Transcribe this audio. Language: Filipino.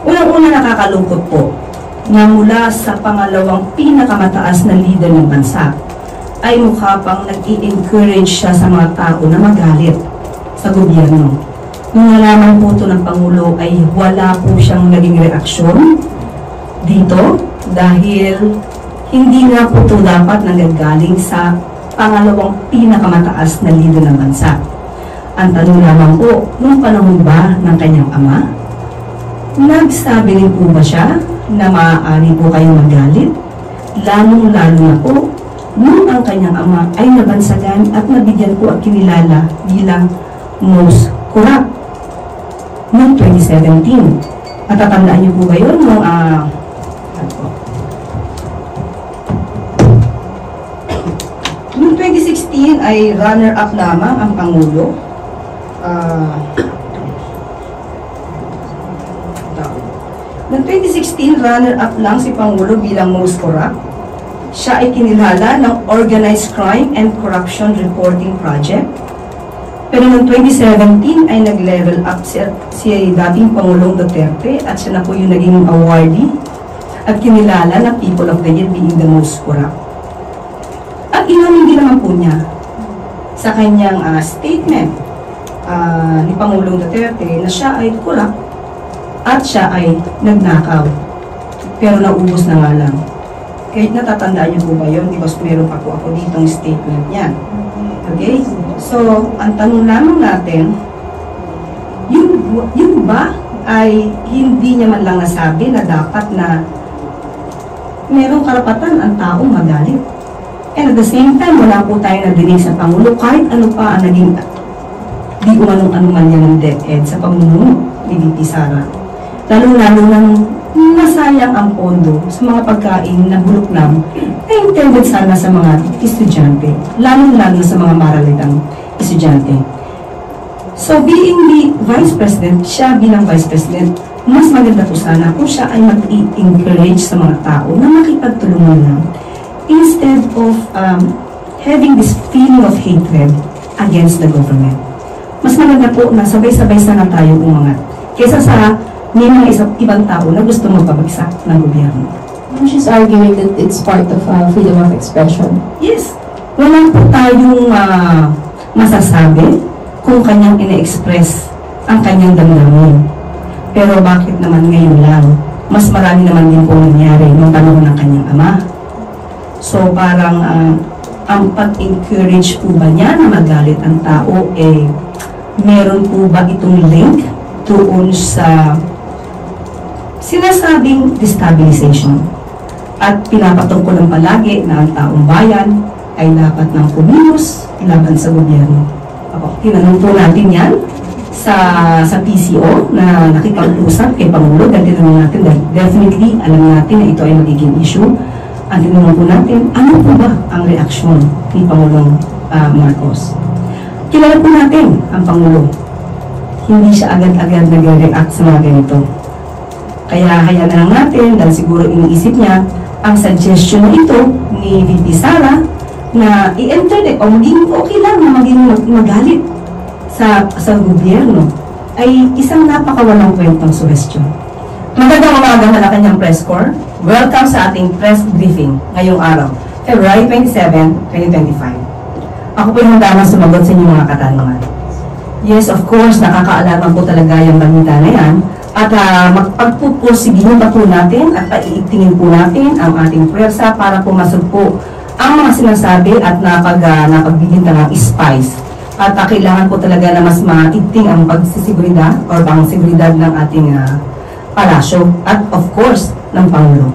Unang-una nakakalungkot po na mula sa pangalawang pinakamataas na leader ng bansa ay mukha pang nag-i-encourage siya sa mga tao na magalit sa gobyerno. Nung nalaman po ito ng Pangulo ay wala po siyang naging reaksyon dito dahil hindi nga po ito dapat nanggagaling sa pangalawang pinakamataas na leader ng bansa. Ang tanong lamang po, nung panahon ba ng kanyang ama, nagsabi rin po ba siya na maaari po kayong magalit? Lalong-lalo na po, nung ang kanyang ama ay nabansagan at nabigyan po at kinilala bilang most corrupt noong 2017. Matatandaan niyo po ba yun? Noong 2016 ay runner-up lamang ang Pangulo. Noong 2016, runner-up lang si Pangulo bilang most corrupt. Siya ay kinilala ng Organized Crime and Corruption Reporting Project. Pero noong 2017 ay nag-level up si dating Pangulong Duterte at siya na po yung naging awardee at kinilala ng People of the Year being the most corrupt. At inamin din naman po niya sa kanyang statement ni Pangulong Duterte na siya ay corrupt at siya ay nagnakaw. Pero naubos na nga lang. Kahit natatandaan niyo po ba yun? Because meron pa po ako ditong statement niyan. Okay? So, ang tanong lamang natin, yun ba ay hindi niya man lang nasabi na dapat na merong karapatan ang taong magalit. And at the same time, wala po tayo nadinig sa Pangulo kahit ano pa ang naging di umanong-anuman niya ng DepEd sa pamumuno ni VP Sara. Lalo-lalo nang nasayang ang pondo sa mga pagkain na bulok lang na intended sana sa mga estudyante, lalo-lalo sa mga maralitang estudyante. So, being the Vice President, siya bilang Vice President, mas maganda po sana kung siya ay mag-encourage sa mga tao na makipagtulungan lang instead of having this feeling of hatred against the government. Mas maganda po na sabay-sabay sana tayo umangat kaysa sa may mga ibang tao na gusto magpabagsak ng gobyerno. She's arguing that it's part of freedom of expression. Yes. Wala po tayong masasabi kung kanyang ine-express ang kanyang damdamin. Pero bakit naman ngayon lang? Mas marami naman din po nangyari noong panahon ng kanyang ama. So parang ang pag-encourage po ba niya na magalit ang tao, meron po ba itong link doon sa sinasabing destabilization? At pinapatungkol ng palagi na ang taong bayan ay dapat ng kumilos laban sa gobyerno. Tinanong po natin yan sa PCO na nakipag-usap kay Pangulo dahil tinanong natin dahil definitely alam natin na ito ay magiging issue. Ang tinanong po natin, ano po ba ang reaksyon ni Pangulong Marcos? Kilala po natin ang Pangulo. Hindi siya agad-agad nag-react sa mga ganito. Kaya hayaan na lang natin dahil siguro iniisip niya ang suggestion na ito ni VP Sara na i-entertain o maging okay lang na maging magalit sa gobyerno ay isang napakawalang kwentong suggestion. Magandang umaga na kanyang press corps. Welcome sa ating press briefing ngayong araw, February 27, 2025. Ako po yung damang sumagot sa inyong mga katanungan. Yes, of course, nakakaalaman po talaga yung balita na yan. At magpagpupursigin pa po natin at paiigtingin po natin ang ating pwersa para pumasok po ang mga sinasabi at napagbibinta ng spies. At kailangan po talaga na mas matigting ang pagsisiguridad o pang-seguridad ng ating palasyo at of course ng Pangulo.